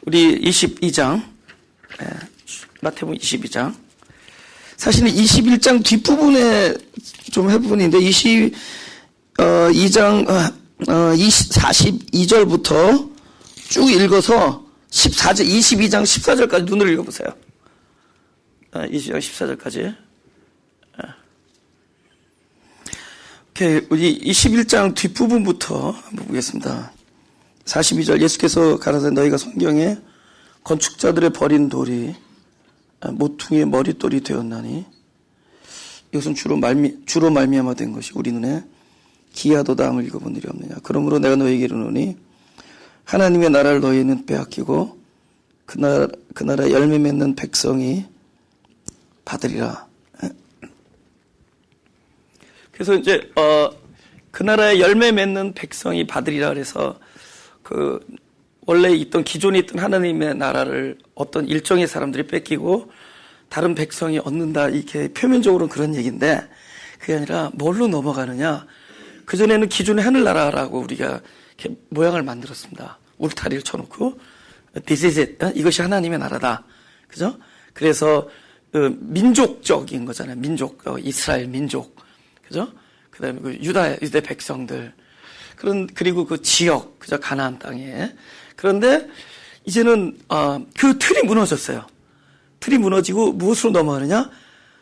우리 22장, 마태복음 22장. 사실은 21장 뒷부분에 좀 해부분인데, 42절부터 쭉 읽어서 22장 14절까지 눈을 읽어보세요. 22장 14절까지. 오케이, 우리 21장 뒷부분부터 한번 보겠습니다. 42절, 예수께서 가라사대 너희가 성경에 건축자들의 버린 돌이 모퉁이의 머릿돌이 되었나니 이것은 주로 말미암아 된 것이 우리 눈에 기이하도다 함을 읽어본 일이 없느냐. 그러므로 내가 너희에게 이르노니 하나님의 나라를 너희는 빼앗기고 그 나라 열매 맺는 백성이 받으리라. 그래서 이제 그 나라의 열매 맺는 백성이 받으리라 그래서 원래 있던 기존에 있던 하나님의 나라를 어떤 일정의 사람들이 뺏기고 다른 백성이 얻는다, 이렇게 표면적으로는 그런 얘기인데, 그게 아니라 뭘로 넘어가느냐. 그전에는 기존의 하늘나라라고 우리가 이렇게 모양을 만들었습니다. 울타리를 쳐놓고 This is it. 이것이 하나님의 나라다. 그죠? 그래서 민족적인 거잖아요. 이스라엘 민족. 그죠? 그 다음에 유대 백성들. 그리고 그 지역, 그죠? 가나안 땅에. 그런데 이제는 그 틀이 무너졌어요. 틀이 무너지고 무엇으로 넘어가느냐?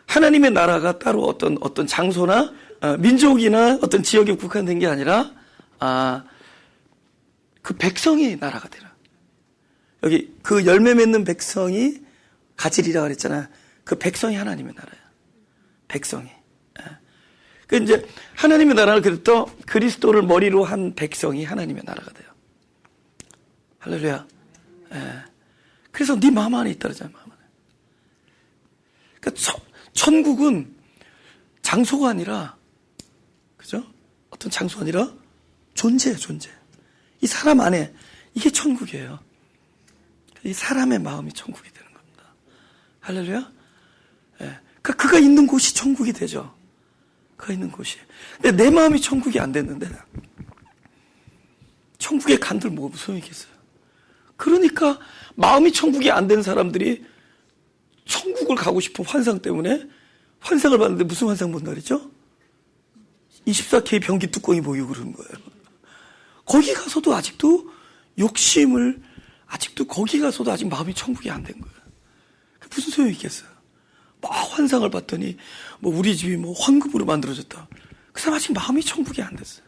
하나님의 나라가 따로 어떤 장소나 민족이나 어떤 지역에 국한된 게 아니라 그 백성이 나라가 되라. 여기 그 열매 맺는 백성이 가지리라 그랬잖아요. 그 백성이 하나님의 나라예요. 백성이. 그 이제 하나님의 나라를 그랬더 그리스도를 머리로 한 백성이 하나님의 나라가 돼요. 할렐루야. 그래서 네 마음 안에 있다 그러잖아요. 마음 안에. 그러니까 천국은 장소가 아니라, 그죠? 어떤 장소가 아니라 존재예요, 존재. 이 사람 안에, 이게 천국이에요. 이 사람의 마음이 천국이 되는 겁니다. 할렐루야. 그러니까 그가 있는 곳이 천국이 되죠. 그가 있는 곳이. 근데 내 마음이 천국이 안 됐는데 천국에 간들 뭐가 소용이 있겠어요. 그러니까 마음이 천국이 안 된 사람들이 천국을 가고 싶은 환상 때문에 환상을 봤는데 무슨 환상 본다 그랬죠? 24K 변기 뚜껑이 보이고 그러는 거예요. 거기 가서도 아직도 욕심을, 아직도 거기 가서도 아직 마음이 천국이 안 된 거예요. 무슨 소용이 있겠어요. 막 환상을 봤더니 우리 집이 황금으로 만들어졌다. 그 사람 아직 마음이 천국이 안 됐어요.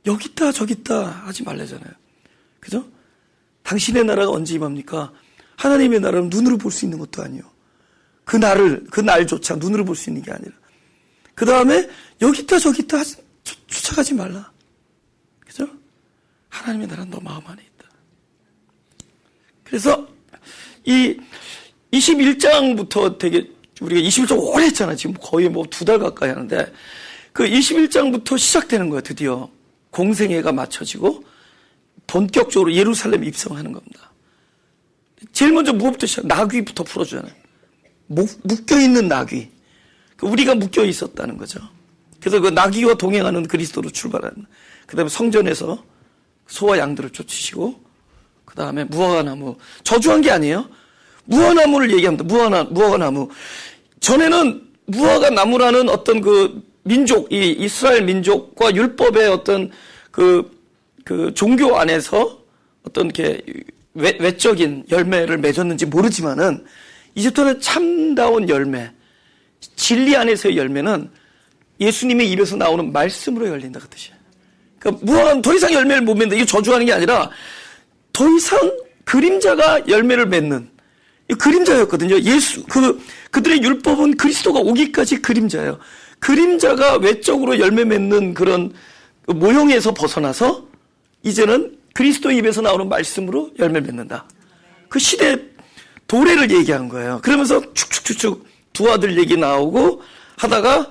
여기 있다 저기 있다 하지 말래잖아요. 그죠? 당신의 나라가 언제 임합니까? 하나님의 나라는 눈으로 볼 수 있는 것도 아니요. 그 날조차 눈으로 볼 수 있는 게 아니라. 그 다음에 여기 있다 저기 있다 쫓아가지 말라. 그죠? 하나님의 나라는 너 마음 안에 있다. 그래서 이 21장부터 되게 우리가 21장 오래 했잖아요. 지금 거의 2달 가까이 하는데 그 21장부터 시작되는 거예요. 드디어 공생애가 맞춰지고 본격적으로 예루살렘 입성하는 겁니다. 제일 먼저 무엇부터 시작? 나귀부터 풀어주잖아요. 묶여있는 나귀. 우리가 묶여 있었다는 거죠. 그래서 그 나귀와 동행하는 그리스도로 출발하는. 그 다음에 성전에서 소와 양들을 쫓으시고, 그 다음에 무화과나무. 저주한 게 아니에요. 무화과나무를 얘기합니다. 무화과나무. 전에는 무화과나무라는 어떤 그 민족, 이 이스라엘 민족과 율법의 어떤 그 종교 안에서 어떤 이렇게 외적인 열매를 맺었는지 모르지만은 이제부터는 참다운 열매, 진리 안에서의 열매는 예수님의 입에서 나오는 말씀으로 열린다 그 뜻이에요. 그러니까 무화과는 더 이상 열매를 못 맺는다. 이게 저주하는 게 아니라 더 이상 그림자가 열매를 맺는 그림자였거든요. 그들의 율법은 그리스도가 오기까지 그림자예요. 그림자가 외적으로 열매 맺는 그런 모형에서 벗어나서 이제는 그리스도 입에서 나오는 말씀으로 열매를 맺는다. 그 시대 도래를 얘기한 거예요. 그러면서 축축축축 두 아들 얘기 나오고 하다가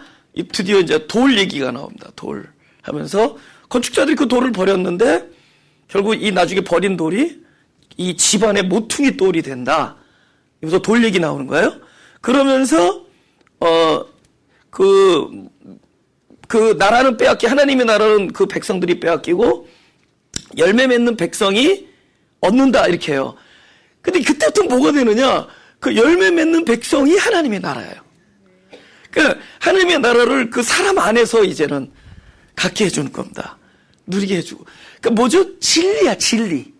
드디어 이제 돌 얘기가 나옵니다. 돌 하면서 건축자들이 그 돌을 버렸는데 결국 이 나중에 버린 돌이 이 집안의 모퉁이 돌이 된다. 여기서 돌 얘기 나오는 거예요. 그러면서 그 나라는 하나님의 나라는 그 백성들이 빼앗기고 열매 맺는 백성이 얻는다 이렇게 해요. 근데 그때부터 뭐가 되느냐? 그 열매 맺는 백성이 하나님의 나라예요. 그러니까 하나님의 나라를 그 사람 안에서 이제는 갖게 해주는 겁니다. 누리게 해주고. 그러니까 뭐죠? 진리야, 진리.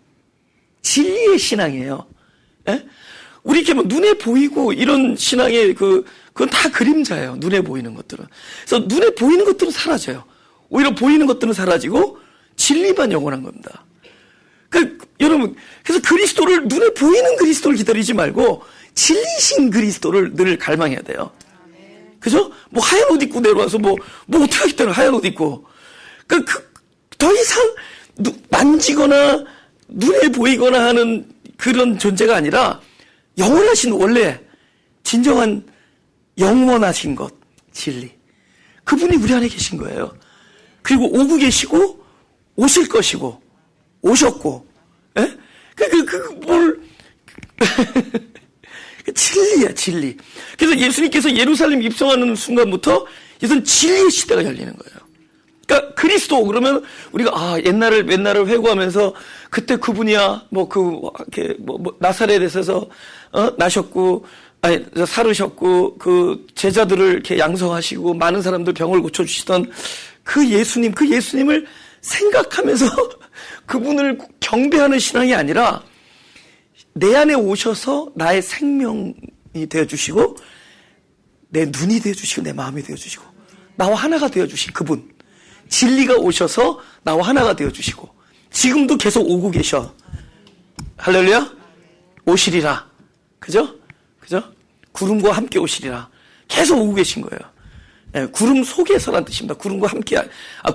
진리의 신앙이에요. 예? 우리 이렇게 뭐 눈에 보이고 이런 신앙의 그건 다 그림자예요. 눈에 보이는 것들은. 그래서 눈에 보이는 것들은 사라져요. 오히려 보이는 것들은 사라지고 진리만 영원한 겁니다. 여러분, 그래서 그리스도를, 눈에 보이는 그리스도를 기다리지 말고 진리신 그리스도를 늘 갈망해야 돼요. 그죠? 뭐 하얀 옷 입고 내려와서 뭐 어떻게 하겠다는 하얀 옷 입고. 더 이상 만지거나 눈에 보이거나 하는 그런 존재가 아니라 영원하신 원래 진정한 영원하신 것, 진리. 그분이 우리 안에 계신 거예요. 그리고 오고 계시고 오실 것이고 오셨고, 예? 진리야, 진리. 그래서 예수님께서 예루살렘 입성하는 순간부터 이것은 진리의 시대가 열리는 거예요. 그러니까 그리스도 그러면 우리가 옛날을 회고하면서 그때 그분이야 나사렛에서 나셨고 살으셨고 그 제자들을 이렇게 양성하시고 많은 사람들 병을 고쳐 주시던 그 예수님을 생각하면서 그분을 경배하는 신앙이 아니라 내 안에 오셔서 나의 생명이 되어 주시고 내 눈이 되어 주시고 내 마음이 되어 주시고 나와 하나가 되어 주신 그분, 진리가 오셔서 나와 하나가 되어 주시고 지금도 계속 오고 계셔. 할렐루야. 오시리라. 그죠? 구름과 함께 오시리라. 계속 오고 계신 거예요. 예, 구름 속에서란 뜻입니다. 구름과 함께,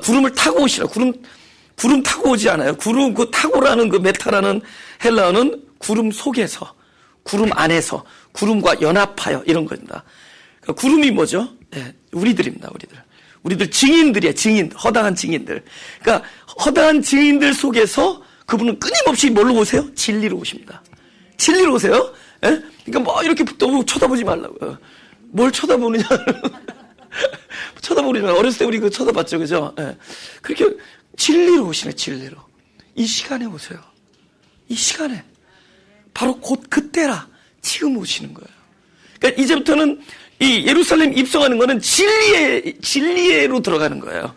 구름을 타고 오시라. 구름 타고 오지 않아요. 구름, 타고라는 메타라는 헬라어는 구름 속에서, 구름 안에서, 구름과 연합하여, 이런 겁니다. 그러니까 구름이 뭐죠? 예, 우리들입니다, 우리들 증인들이에요, 증인, 허다한 증인들. 그러니까, 허다한 증인들 속에서 그분은 끊임없이 뭘로 오세요? 진리로 오십니다. 진리로 오세요? 예? 그러니까 이렇게 너무 쳐다보지 말라고요. 뭘 쳐다보느냐. 쳐다보지 말고. 어렸을 때 우리 쳐다봤죠, 그죠? 예. 그렇게 진리로 오시네, 진리로. 이 시간에 오세요. 이 시간에. 바로 곧 그때라. 지금 오시는 거예요. 그러니까 이제부터는 이 예루살렘 입성하는 거는 진리로 들어가는 거예요.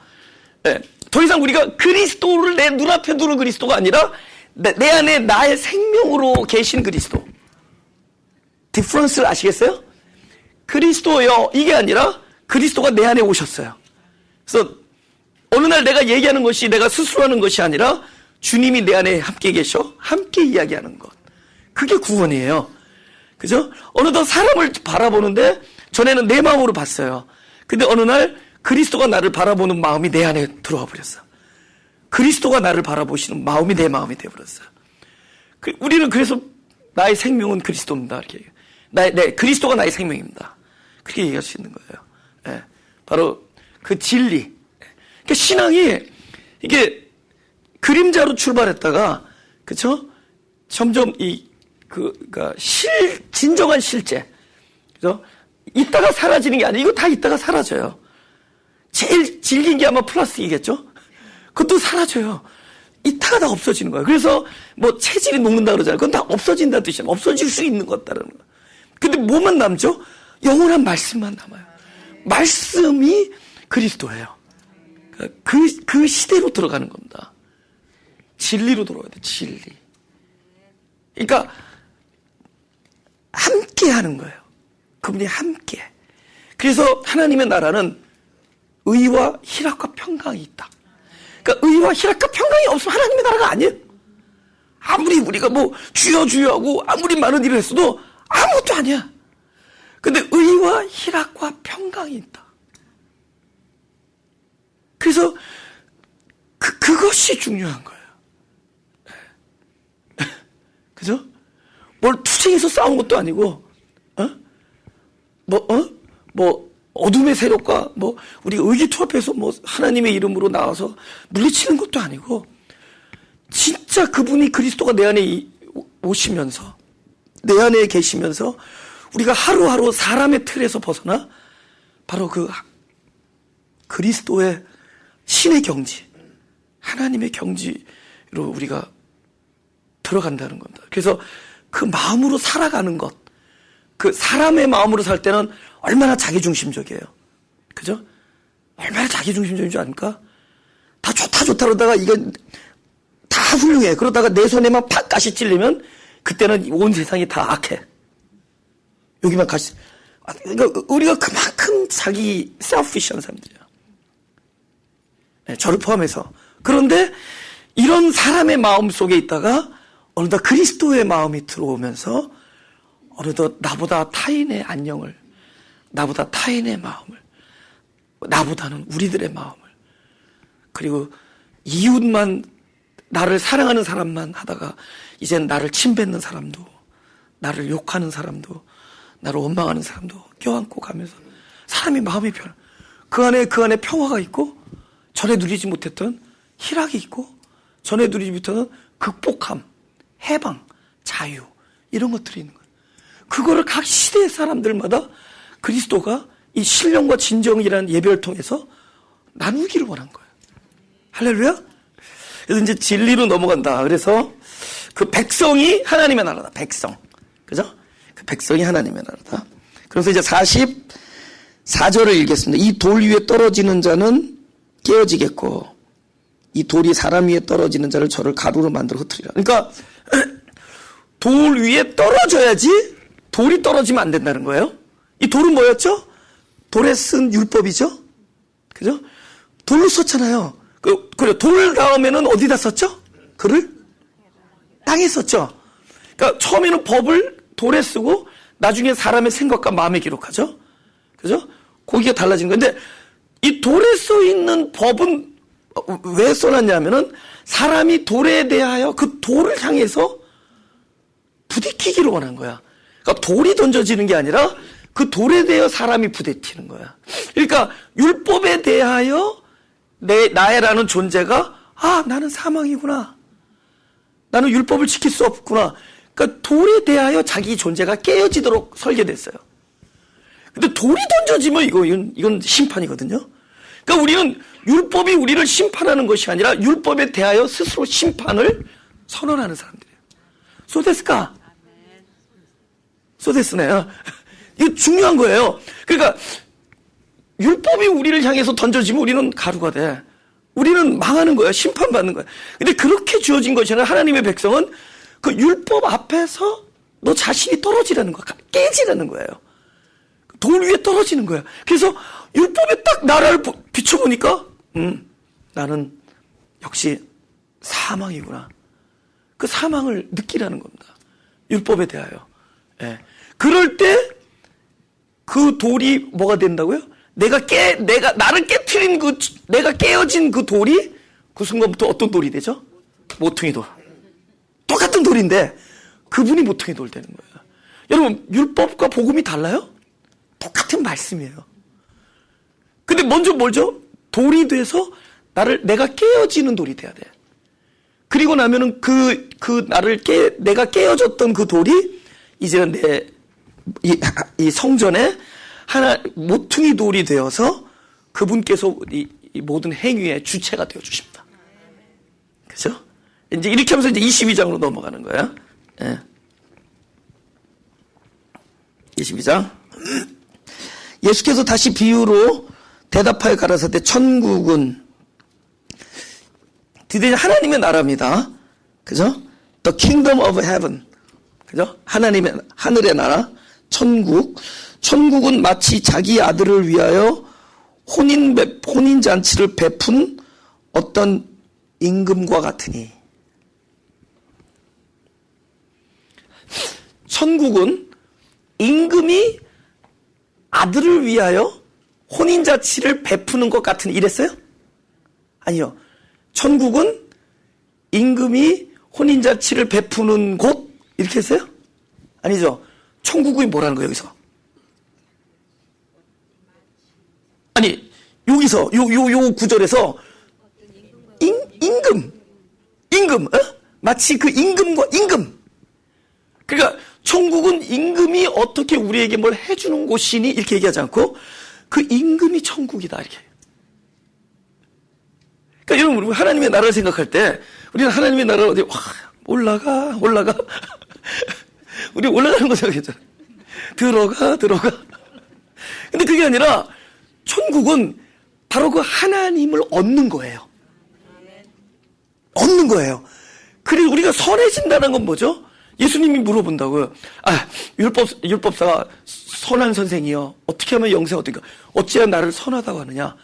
예. 더 이상 우리가 그리스도를 내 눈앞에 두는 그리스도가 아니라 내 안에 나의 생명으로 계신 그리스도. 디퍼런스를 아시겠어요? 그리스도요, 이게 아니라 그리스도가 내 안에 오셨어요. 그래서 어느 날 내가 얘기하는 것이 내가 스스로 하는 것이 아니라 주님이 내 안에 함께 계셔 함께 이야기하는 것. 그게 구원이에요. 그죠? 어느덧 사람을 바라보는데 전에는 내 마음으로 봤어요. 근데 어느 날 그리스도가 나를 바라보는 마음이 내 안에 들어와 버렸어. 그리스도가 나를 바라보시는 마음이 내 마음이 되어버렸어요. 우리는 그래서 나의 생명은 그리스도입니다. 이렇게 얘기해요. 그리스도가 나의 생명입니다. 그렇게 얘기할 수 있는 거예요. 예, 바로 그 진리. 그러니까 신앙이 이게 그림자로 출발했다가, 그쵸? 점점 그러니까 진정한 실제. 그죠? 있다가 사라지는 게 아니에요. 이거 다 있다가 사라져요. 제일 질긴 게 아마 플라스틱이겠죠? 그것도 사라져요. 있다가 다 없어지는 거예요. 그래서 체질이 녹는다 그러잖아요. 그건 다 없어진다는 뜻이에요. 없어질 수 있는 것다라는 거예요. 근데 뭐만 남죠? 영원한 말씀만 남아요. 말씀이 그리스도예요. 그 시대로 들어가는 겁니다. 진리로 들어가야 돼, 진리. 그러니까, 함께 하는 거예요. 그분이 함께. 그래서 하나님의 나라는 의와 희락과 평강이 있다. 그러니까 의와 희락과 평강이 없으면 하나님의 나라가 아니에요. 아무리 우리가 주여 하고 아무리 많은 일을 했어도 아무것도 아니야. 근데 의와 희락과 평강이 있다. 그래서 그것이 중요한 거예요. 그죠? 뭘 투쟁해서 싸운 것도 아니고, 어둠의 세력과 우리 의기투합해서 하나님의 이름으로 나와서 물리치는 것도 아니고, 진짜 그분이 그리스도가 내 안에 오시면서, 내 안에 계시면서, 우리가 하루하루 사람의 틀에서 벗어나, 바로 그리스도의 신의 경지, 하나님의 경지, 우리가 들어간다는 겁니다. 그래서 그 마음으로 살아가는 것, 그 사람의 마음으로 살 때는 얼마나 자기중심적이에요. 그죠? 얼마나 자기중심적인 줄 아닙니까? 다 좋다 그러다가 이건 다 훌륭해. 그러다가 내 손에만 팍 가시 찔리면 그때는 온 세상이 다 악해. 여기만 가시. 그러니까 우리가 그만큼 자기 셀피시한 사람들이야. 네, 저를 포함해서. 그런데 이런 사람의 마음 속에 있다가 어느덧 그리스도의 마음이 들어오면서 어느덧 나보다 타인의 안녕을, 나보다 타인의 마음을, 나보다는 우리들의 마음을, 그리고 이웃만, 나를 사랑하는 사람만 하다가 이젠 나를 침뱉는 사람도, 나를 욕하는 사람도, 나를 원망하는 사람도 껴안고 가면서 사람이 마음이 변해. 그 안에 평화가 있고, 전에 누리지 못했던 희락이 있고, 전에 누리지 못했던 극복함, 해방, 자유, 이런 것들이 있는 거예요. 그거를 각 시대의 사람들마다 그리스도가 이 신령과 진정이라는 예배를 통해서 나누기를 원한 거예요. 할렐루야? 그래서 이제 진리로 넘어간다. 그래서 그 백성이 하나님의 나라다. 백성. 그죠? 그 백성이 하나님의 나라다. 그래서 이제 44절을 읽겠습니다. 이 돌 위에 떨어지는 자는 깨어지겠고, 이 돌이 사람 위에 떨어지는 자를 저를 가루로 만들어 흩으리라. 그러니까 돌 위에 떨어져야지 돌이 떨어지면 안 된다는 거예요. 이 돌은 뭐였죠? 돌에 쓴 율법이죠? 그죠? 돌로 썼잖아요. 그래, 돌 다음에는 어디다 썼죠? 글을? 땅에 썼죠? 그러니까 처음에는 법을 돌에 쓰고 나중에 사람의 생각과 마음에 기록하죠? 그죠? 거기가 달라진 건데, 이 돌에 써 있는 법은 왜 써놨냐면은 사람이 돌에 대하여 그 돌을 향해서 부딪히기를 원한 거야. 그러니까 돌이 던져지는 게 아니라 그 돌에 대하여 사람이 부딪히는 거야. 그러니까 율법에 대하여 나라는 존재가, 나는 사망이구나. 나는 율법을 지킬 수 없구나. 그러니까 돌에 대하여 자기 존재가 깨어지도록 설계됐어요. 근데 돌이 던져지면 이건 심판이거든요. 그러니까 우리는 율법이 우리를 심판하는 것이 아니라 율법에 대하여 스스로 심판을 선언하는 사람들이에요. 소데스까? 소데스네요. 이거 중요한 거예요. 그러니까 율법이 우리를 향해서 던져지면 우리는 가루가 돼. 우리는 망하는 거야. 심판받는 거야. 근데 그렇게 주어진 것이 아니라 하나님의 백성은 그 율법 앞에서 너 자신이 떨어지라는 거야. 깨지라는 거예요. 돌 위에 떨어지는 거야. 그래서 율법에 딱 나라를 비춰보니까 나는 역시 사망이구나. 그 사망을 느끼라는 겁니다. 율법에 대하여. 예. 그럴 때 그 돌이 뭐가 된다고요? 나를 깨트린 내가 깨어진 그 돌이 그 순간부터 어떤 돌이 되죠? 모퉁이 돌. 똑같은 돌인데 그분이 모퉁이 돌 되는 거예요. 여러분, 율법과 복음이 달라요? 똑같은 말씀이에요. 근데 먼저 뭐죠? 돌이 돼서 내가 깨어지는 돌이 돼야 돼. 그리고 나면은 내가 깨어졌던 그 돌이 이제는 이 성전에 모퉁이 돌이 되어서 그분께서 이 모든 행위의 주체가 되어 주십니다. 그죠? 이제 이렇게 하면서 이제 22장으로 넘어가는 거예요. 예. 22장. 예수께서 다시 비유로 대답하여 가라사대 천국은 드디어 하나님의 나라입니다. 그죠? The kingdom of heaven. 그죠? 하늘의 나라, 천국은 마치 자기 아들을 위하여 혼인잔치를 베푼 어떤 임금과 같으니. 천국은 임금이 아들을 위하여 혼인잔치를 베푸는 것 같은 이랬어요? 아니요. 천국은 임금이 혼인잔치를 베푸는 곳? 이렇게 했어요? 아니죠. 천국이 뭐라는 거예요, 여기서? 아니, 여기서, 요 구절에서 임금, 마치 그 임금과 임금. 그러니까 천국은 임금이 어떻게 우리에게 뭘 해주는 곳이니 이렇게 얘기하지 않고 그 임금이 천국이다 이렇게. 그러니까 여러분, 우리 하나님의 나라를 생각할 때, 우리는 하나님의 나라를 어디, 올라가. 우리 올라가는 거 생각했잖아요. 들어가. 근데 그게 아니라, 천국은 바로 그 하나님을 얻는 거예요. 얻는 거예요. 그래서 우리가 선해진다는 건 뭐죠? 예수님이 물어본다고요. 율법사가 선한 선생이요. 어떻게 하면 영생 얻을까? 어찌하여 나를 선하다고 하느냐?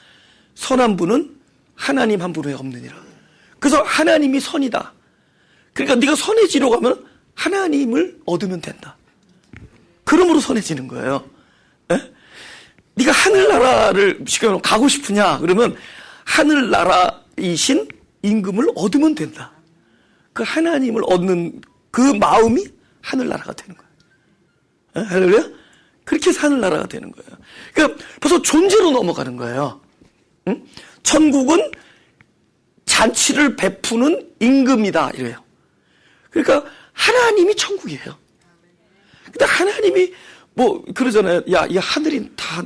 선한 분은 하나님 한 분 외에 없느니라. 그래서 하나님이 선이다. 그러니까 네가 선해지려고 하면 하나님을 얻으면 된다. 그러므로 선해지는 거예요. 에? 네가 하늘나라를 지금 가고 싶으냐? 그러면 하늘나라이신 임금을 얻으면 된다. 그 하나님을 얻는 그 마음이 하늘나라가 되는 거예요. 할렐루야? 그렇게 해서 하늘나라가 되는 거예요. 그러니까 벌써 존재로 넘어가는 거예요. 응? 천국은 잔치를 베푸는 임금이다 이래요. 그러니까 하나님이 천국이에요. 근데 하나님이 뭐 그러잖아요. 야, 이 하늘이 다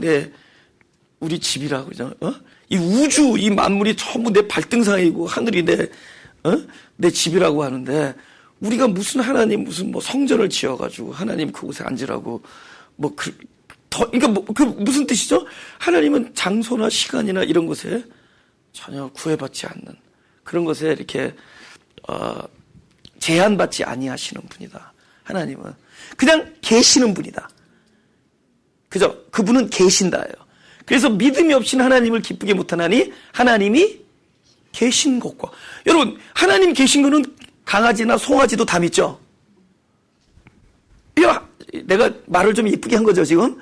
우리 집이라고 그러잖아요. 이 우주, 이 만물이 전부 내 발등상이고 하늘이 내 집이라고 하는데, 우리가 무슨 하나님 무슨 뭐 성전을 지어가지고 하나님 그곳에 앉으라고 그러니까 그 무슨 뜻이죠? 하나님은 장소나 시간이나 이런 것에 전혀 구애받지 않는 그런 것에 이렇게 제한받지 아니하시는 분이다. 하나님은 그냥 계시는 분이다. 그죠? 그분은 계신다예요. 그래서 믿음이 없이는 하나님을 기쁘게 못하나니 하나님이 계신 것과, 여러분 하나님 계신 거는 강아지나 송아지도 다 믿죠? 내가 말을 좀 이쁘게 한 거죠 지금?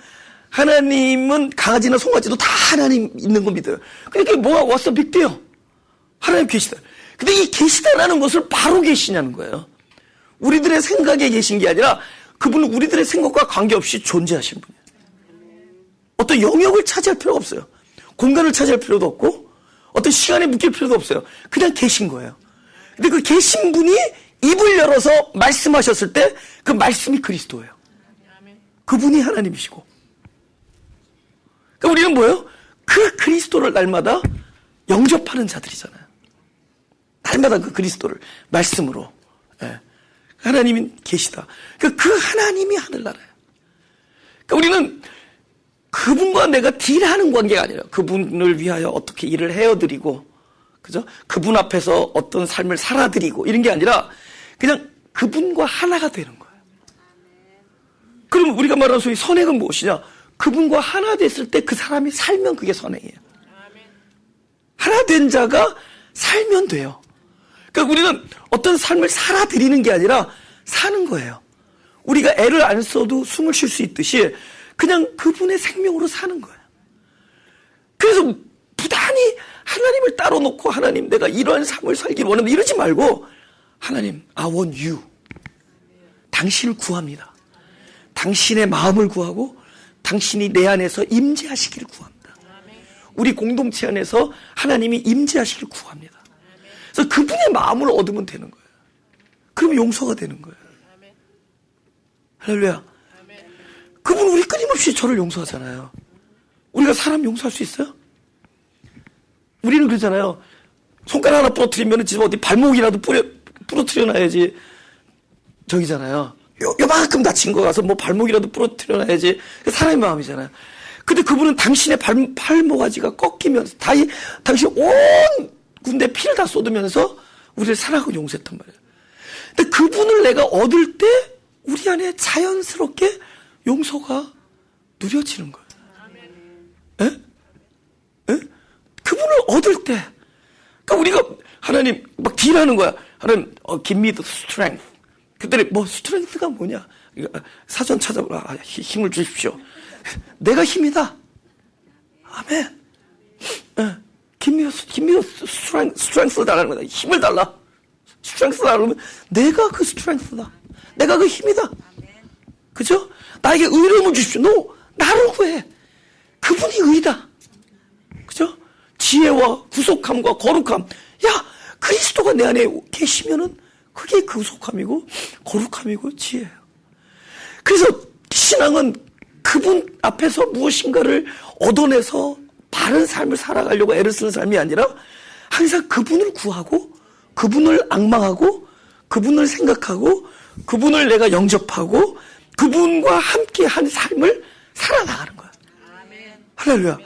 하나님은 강아지나 송아지도 다 하나님 있는 거 믿어요. 그러니까 뭐가 왔어 빅데요? 하나님 계시다. 근데 이 계시다라는 것을 바로 계시냐는 거예요. 우리들의 생각에 계신 게 아니라 그분은 우리들의 생각과 관계없이 존재하신 분이에요. 어떤 영역을 차지할 필요가 없어요. 공간을 차지할 필요도 없고 어떤 시간에 묶일 필요도 없어요. 그냥 계신 거예요. 근데 그 계신 분이 입을 열어서 말씀하셨을 때 그 말씀이 그리스도예요. 그분이 하나님이시고. 그러니까 우리는 뭐예요? 그 그리스도를 날마다 영접하는 자들이잖아요. 날마다 그 그리스도를 말씀으로. 예. 하나님이 계시다. 그러니까 그 하나님이 하늘나라예요. 그러니까 우리는 그분과 내가 딜하는 관계가 아니라 그분을 위하여 어떻게 일을 해어드리고, 그죠? 그분 앞에서 어떤 삶을 살아드리고 이런 게 아니라 그냥 그분과 하나가 되는 거예요. 그럼 우리가 말하는 소위 선행은 무엇이냐? 그분과 하나 됐을 때 그 사람이 살면 그게 선행이에요. 하나 된 자가 살면 돼요. 그러니까 우리는 어떤 삶을 살아드리는 게 아니라 사는 거예요. 우리가 애를 안 써도 숨을 쉴 수 있듯이 그냥 그분의 생명으로 사는 거예요. 그래서 부단히 하나님을 따로 놓고, 하나님 내가 이러한 삶을 살기를 원한다 이러지 말고, 하나님 I want you, 당신을 구합니다. 당신의 마음을 구하고 당신이 내 안에서 임재하시기를 구합니다. 우리 공동체 안에서 하나님이 임재하시기를 구합니다. 그래서 그분의 마음을 얻으면 되는 거예요. 그러면 용서가 되는 거예요. 할렐루야. 그분 우리 끊임없이 저를 용서하잖아요. 우리가 사람 용서할 수 있어요? 우리는 그러잖아요. 손가락 하나 부러뜨리면 지금 어디 발목이라도 부러뜨려놔야지. 저기잖아요. 요만큼 다친 거 가서 뭐 발목이라도 부러뜨려놔야지. 사람의 마음이잖아요. 근데 그분은 당신의 팔모가지가 꺾이면서 당신 온 군대 피를 다 쏟으면서 우리를 사랑하고 용서했단 말이에요. 근데 그분을 내가 얻을 때 우리 안에 자연스럽게 용서가 누려지는 거예요. 에? 에? 그분을 얻을 때, 그러니까 우리가 하나님 막 딜하는 거야. 하나님 give me the strength. 그들이 뭐 스트렝스가 뭐냐? 사전 찾아보라. 힘을 주십시오. 내가 힘이다. 아멘. give me strength 달라는 거다. 힘을 달라. strength 달라면 내가 그 strength다. 내가 그 힘이다. 그죠? 나에게 의로움을 주십시오. 나를 구해. 그분이 의다. 그죠? 지혜와 구속함과 거룩함. 야, 그리스도가 내 안에 계시면은 그게 구속함이고 거룩함이고 지혜예요. 그래서 신앙은 그분 앞에서 무엇인가를 얻어내서 바른 삶을 살아가려고 애를 쓰는 삶이 아니라 항상 그분을 구하고 그분을 앙망하고 그분을 생각하고 그분을 내가 영접하고 그분과 함께한 삶을 살아나가는 거야. 할렐루야.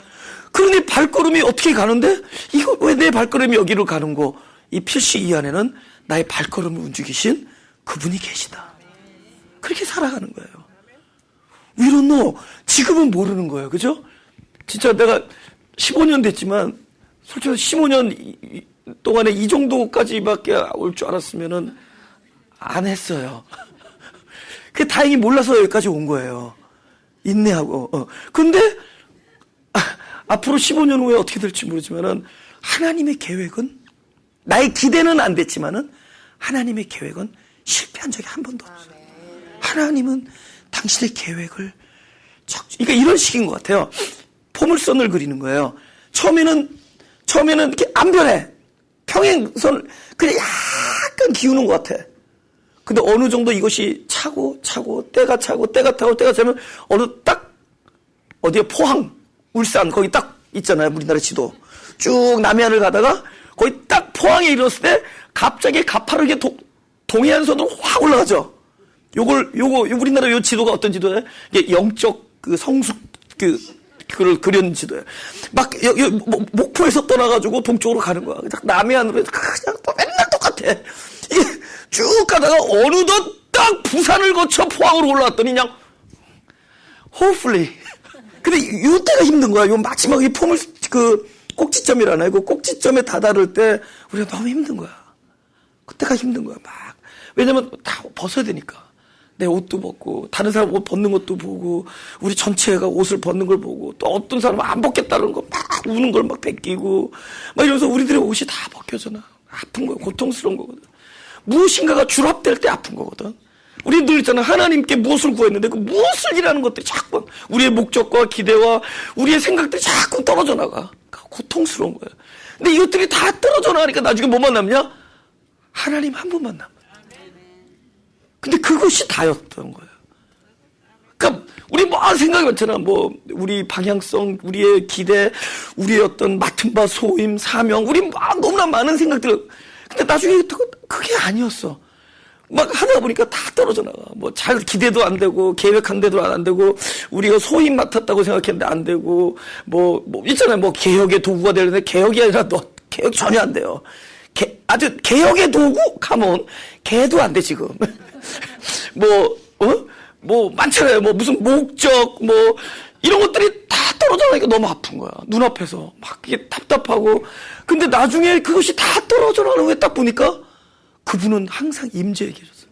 그러니 발걸음이 어떻게 가는데 이거 왜 내 발걸음이 여기로 가는 거? 이 필시 이 안에는 나의 발걸음을 움직이신 그분이 계시다. 그렇게 살아가는 거예요. We don't know. 지금은 모르는 거예요. 그죠? 진짜 내가 15년 됐지만 솔직히 15년 동안에 이 정도까지밖에 올 줄 알았으면은 안 했어요. 그 다행히 몰라서 여기까지 온 거예요. 인내하고. 근데 앞으로 15년 후에 어떻게 될지 모르지만은 하나님의 계획은 나의 기대는 안 됐지만은 하나님의 계획은 실패한 적이 한 번도 없어요. 하나님은 당신의 계획을 그러니까 이런 식인 것 같아요. 포물선을 그리는 거예요. 처음에는 이렇게 안 변해. 평행선을 그냥 약간 기우는 것 같아. 근데 어느 정도 이것이 차고 때가 타고 때가 차면 어느 딱 어디에 포항, 울산 거기 딱 있잖아요. 우리나라 지도. 쭉 남해안을 가다가 거기 딱 포항에 이르렀을 때 갑자기 가파르게 동해안선으로 확 올라가죠. 요거 우리나라 요 지도가 어떤 지도예요? 이게 영적 그 성숙 그걸 그린 지도예요. 막 목포에서 떠나가지고 동쪽으로 가는 거야. 남해안으로 그냥 또 맨날 똑같아. 이게 쭉 가다가 어느덧 딱 부산을 거쳐 포항으로 올라왔더니 그냥 hopefully. 근데 이때가 힘든 거야. 요 마지막 이 포물 그 꼭지점이라나요? 그 꼭지점에 다다를 때 우리가 너무 힘든 거야. 그때가 힘든 거야. 막 왜냐면 다 벗어야 되니까. 내 옷도 벗고 다른 사람 옷 벗는 것도 보고 우리 전체가 옷을 벗는 걸 보고 또 어떤 사람은 안 벗겠다는 거 막 우는 걸 막 베끼고 막 이러면서 우리들의 옷이 다 벗겨져나. 아픈 거야. 고통스러운 거거든. 무엇인가가 줄합될 때 아픈 거거든. 우리 늘 있잖아. 하나님께 무엇을 구했는데 그 무엇을 이라는 것들이 자꾸 우리의 목적과 기대와 우리의 생각들이 자꾸 떨어져 나가. 고통스러운 거야. 근데 이것들이 다 떨어져 나가니까 나중에 뭐만 남냐? 하나님 한 분만 남아. 근데 그것이 다였던 거예요. 그러니까 우리 뭐 생각이 많잖아. 뭐 우리 방향성, 우리의 기대, 우리의 어떤 맡은 바 소임, 사명, 우리 너무나 많은 생각들. 근데 나중에 그게 아니었어. 막 하다 보니까 다 떨어져 나가. 뭐 잘 기대도 안 되고 계획한 데도 안 되고 우리가 소임 맡았다고 생각했는데 안 되고 뭐 있잖아요. 뭐 개혁의 도구가 되는데 개혁이 아니라 개혁 전혀 안 돼요. 아주 개혁의 도구? 가면 개도 안 돼 지금. 뭐 많잖아요. 뭐 무슨 목적 뭐 이런 것들이 다 떨어져 나니까 너무 아픈 거야. 눈앞에서 막 이게 답답하고. 근데 나중에 그것이 다 떨어져 나가는 후에 딱 보니까 그분은 항상 임재해 계셨어요.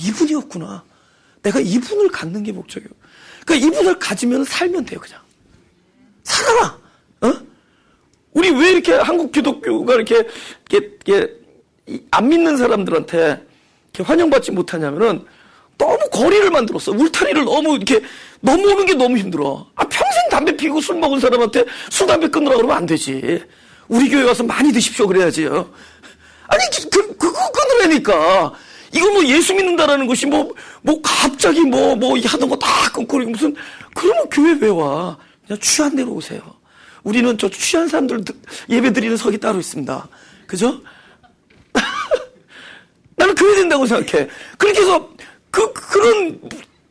이분이었구나. 내가 이분을 갖는 게 목적이에요. 그러니까 이분을 가지면 살면 돼요. 그냥 살아라. 우리 왜 이렇게 한국 기독교가 이렇게 안 믿는 사람들한테 이렇게 환영받지 못하냐면은 너무 거리를 만들었어. 울타리를 너무 이렇게 넘어오는 게 너무 힘들어. 평생 담배 피우고 술 먹은 사람한테 술, 담배 끊으라 그러면 안 되지. 우리 교회 가서 많이 드십시오 그래야지요. 아니, 그거 끊으라니까. 이거 뭐 예수 믿는다라는 것이 갑자기 하던 거 다 끊고 무슨, 그러면 교회 왜 와? 그냥 취한 대로 오세요. 우리는 저 취한 사람들 예배 드리는 석이 따로 있습니다. 그죠? 나는 그래야 된다고 생각해. 그렇게 해서 그런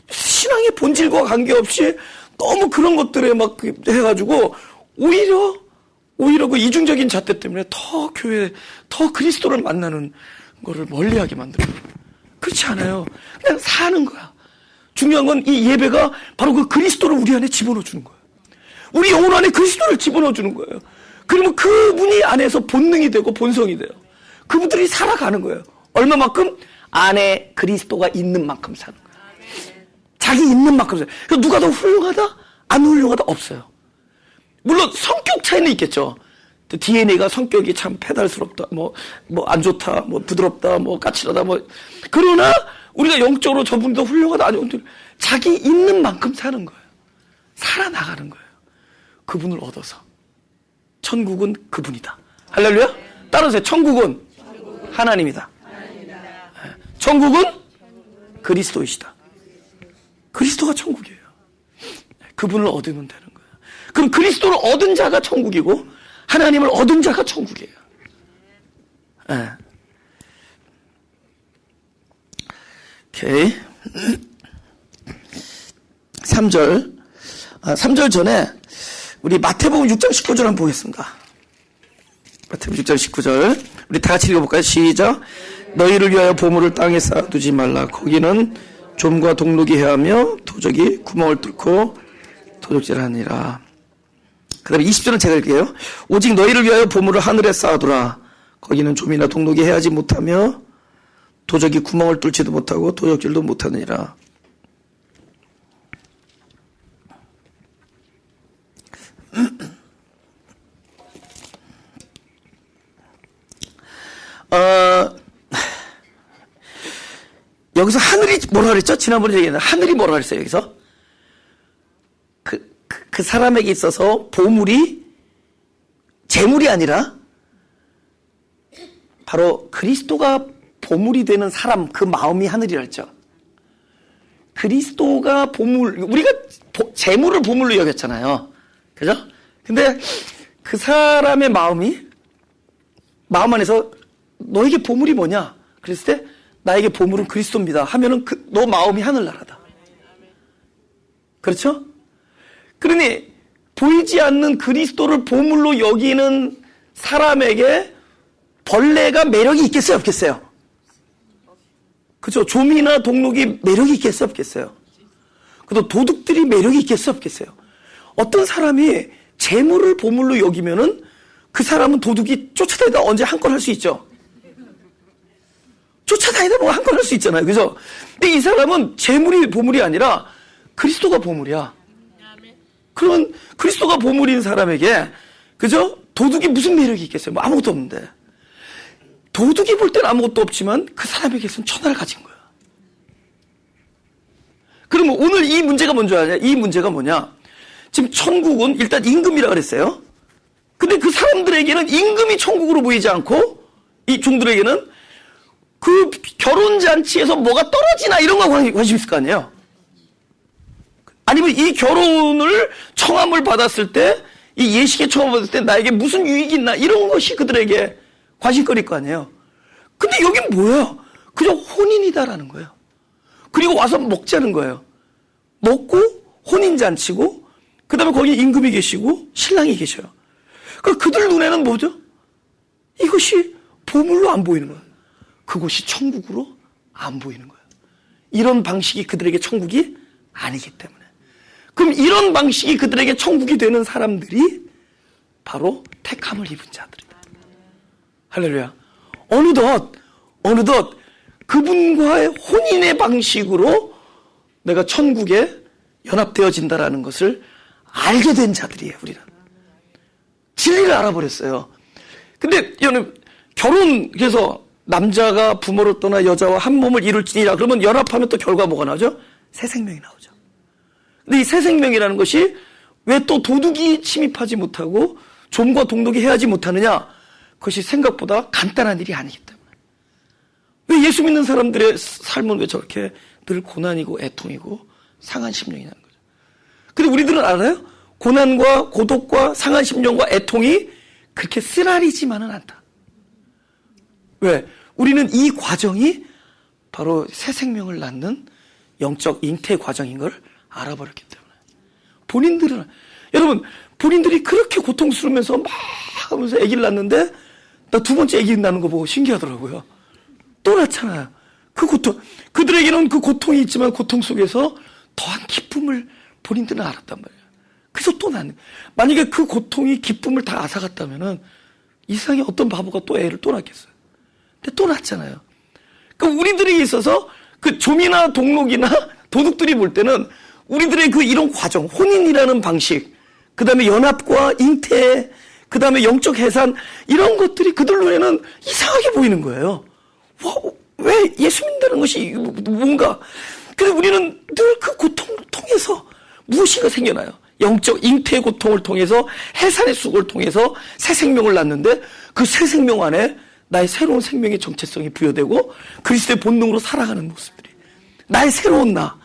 신앙의 본질과 관계없이 너무 그런 것들에 막 해가지고 오히려 그 이중적인 잣대 때문에 더 그리스도를 만나는 거를 멀리하게 만들어요. 그렇지 않아요. 그냥 사는 거야. 중요한 건 이 예배가 바로 그 그리스도를 우리 안에 집어넣어 주는 거예요. 우리 영혼 안에 그리스도를 집어넣어 주는 거예요. 그러면 그분이 안에서 본능이 되고 본성이 돼요. 그분들이 살아가는 거예요. 얼마만큼? 안에 그리스도가 있는 만큼 사는 거예요. 자기 있는 만큼 사는 거예요. 그러니까 누가 더 훌륭하다? 안 훌륭하다? 없어요. 물론 성격 차이는 있겠죠. DNA가 성격이 참 페달스럽다, 안 좋다, 부드럽다, 까칠하다, 그러나 우리가 영적으로 저분도 훌륭하다, 아니면 자기 있는 만큼 사는 거예요. 살아나가는 거예요. 그분을 얻어서. 천국은 그분이다. 할렐루야? 따라하세요. 천국은 하나님이다. 천국은 그리스도이시다. 그리스도가 천국이에요. 그분을 얻으면 되는 거예요. 그럼 그리스도를 얻은 자가 천국이고 하나님을 얻은 자가 천국이에요. 네. 오케이. 3절 전에 우리 마태복음 6장 19절 한번 보겠습니다. 마태복음 6장 19절 우리 다 같이 읽어볼까요? 시작. 너희를 위하여 보물을 땅에 쌓아두지 말라. 거기는 좀과 동록이 해하며 도적이 구멍을 뚫고 도적질하니라. 그 다음에 20절은 제가 읽게요. 오직 너희를 위하여 보물을 하늘에 쌓아두라. 거기는 좀이나 동록이 해하지 못하며 도적이 구멍을 뚫지도 못하고 도적질도 못하느니라. 여기서 하늘이 뭐라 그랬죠? 지난번에 얘기했는데 하늘이 뭐라 그랬어요? 여기서 그 사람에게 있어서 보물이 재물이 아니라 바로 그리스도가 보물이 되는 사람, 그 마음이 하늘이라 했죠. 그리스도가 보물, 우리가 재물을 보물로 여겼잖아요. 그죠? 근데 그 사람의 마음 안에서 너에게 보물이 뭐냐? 그랬을 때 나에게 보물은 그리스도입니다 하면은 너 마음이 하늘나라다. 그렇죠? 그러니 보이지 않는 그리스도를 보물로 여기는 사람에게 벌레가 매력이 있겠어요? 없겠어요? 그죠? 좀이나 동록이 매력이 있겠어요? 없겠어요? 그래도 도둑들이 매력이 있겠어요? 없겠어요? 어떤 사람이 재물을 보물로 여기면은 그 사람은 도둑이 쫓아다니다 언제 한 건 할 수 있죠? 쫓아다니다 뭐 한 건 할 수 있잖아요. 그죠? 근데 이 사람은 재물이 보물이 아니라 그리스도가 보물이야. 그러면 그리스도가 보물인 사람에게, 그죠? 도둑이 무슨 매력이 있겠어요? 뭐 아무것도 없는데. 도둑이 볼 때는 아무것도 없지만 그 사람에게서는 천하를 가진 거야. 그러면 오늘 이 문제가 뭔지 아냐? 이 문제가 뭐냐? 지금 천국은 일단 임금이라 그랬어요. 근데 그 사람들에게는 임금이 천국으로 보이지 않고 이 종들에게는 그 결혼잔치에서 뭐가 떨어지나 이런 거 관심 있을 거 아니에요? 아니면 이 결혼을 청함을 받았을 때, 이 예식에 청함을 받았을 때 나에게 무슨 유익이 있나 이런 것이 그들에게 관심거리일 거 아니에요. 근데 여긴 뭐예요? 그냥 혼인이다라는 거예요. 그리고 와서 먹자는 거예요. 먹고 혼인잔치고 그 다음에 거기 임금이 계시고 신랑이 계셔요. 그들 눈에는 뭐죠? 이것이 보물로 안 보이는 거예요. 그것이 천국으로 안 보이는 거예요. 이런 방식이 그들에게 천국이 아니기 때문에. 그럼 이런 방식이 그들에게 천국이 되는 사람들이 바로 택함을 입은 자들이다. 할렐루야. 어느덧 그분과의 혼인의 방식으로 내가 천국에 연합되어진다라는 것을 알게 된 자들이에요, 우리는. 진리를 알아버렸어요. 근데 여러분, 결혼해서 남자가 부모를 떠나 여자와 한 몸을 이룰지니라 그러면 연합하면 또 결과 뭐가 나오죠? 새 생명이 나오죠. 근데 이 새 생명이라는 것이 왜 또 도둑이 침입하지 못하고 좀과 동독이 해하지 못하느냐? 그것이 생각보다 간단한 일이 아니기 때문에. 왜 예수 믿는 사람들의 삶은 왜 저렇게 늘 고난이고 애통이고 상한 심령이 나는 거죠? 근데 우리들은 알아요? 고난과 고독과 상한 심령과 애통이 그렇게 쓰라리지만은 않다. 왜? 우리는 이 과정이 바로 새 생명을 낳는 영적 잉태 과정인 걸 알아버렸기 때문에. 여러분, 본인들이 그렇게 고통스러우면서 막 하면서 아기를 낳는데 나 두 번째 아기 낳는 거 보고 신기하더라고요. 또 낳잖아요. 그 고통, 그들에게는 그 고통이 있지만 고통 속에서 더한 기쁨을 본인들은 알았단 말이에요. 그래서 또 낳는. 만약에 그 고통이 기쁨을 다 앗아갔다면은 이 세상에 어떤 바보가 또 애를 또 낳겠어요. 근데 또 낳잖아요. 그러니까 우리들이 있어서 그 좀이나 동록이나 도둑들이 볼 때는 우리들의 그 이런 과정, 혼인이라는 방식, 그 다음에 연합과 잉태, 그 다음에 영적 해산, 이런 것들이 그들 눈에는 이상하게 보이는 거예요. 와, 왜 예수 믿는다는 것이 뭔가. 근데 우리는 늘 그 고통을 통해서 무엇인가 생겨나요. 영적 잉태의 고통을 통해서 해산의 수고를 통해서 새 생명을 낳는데 그 새 생명 안에 나의 새로운 생명의 정체성이 부여되고 그리스도의 본능으로 살아가는 모습들이. 나의 새로운 나.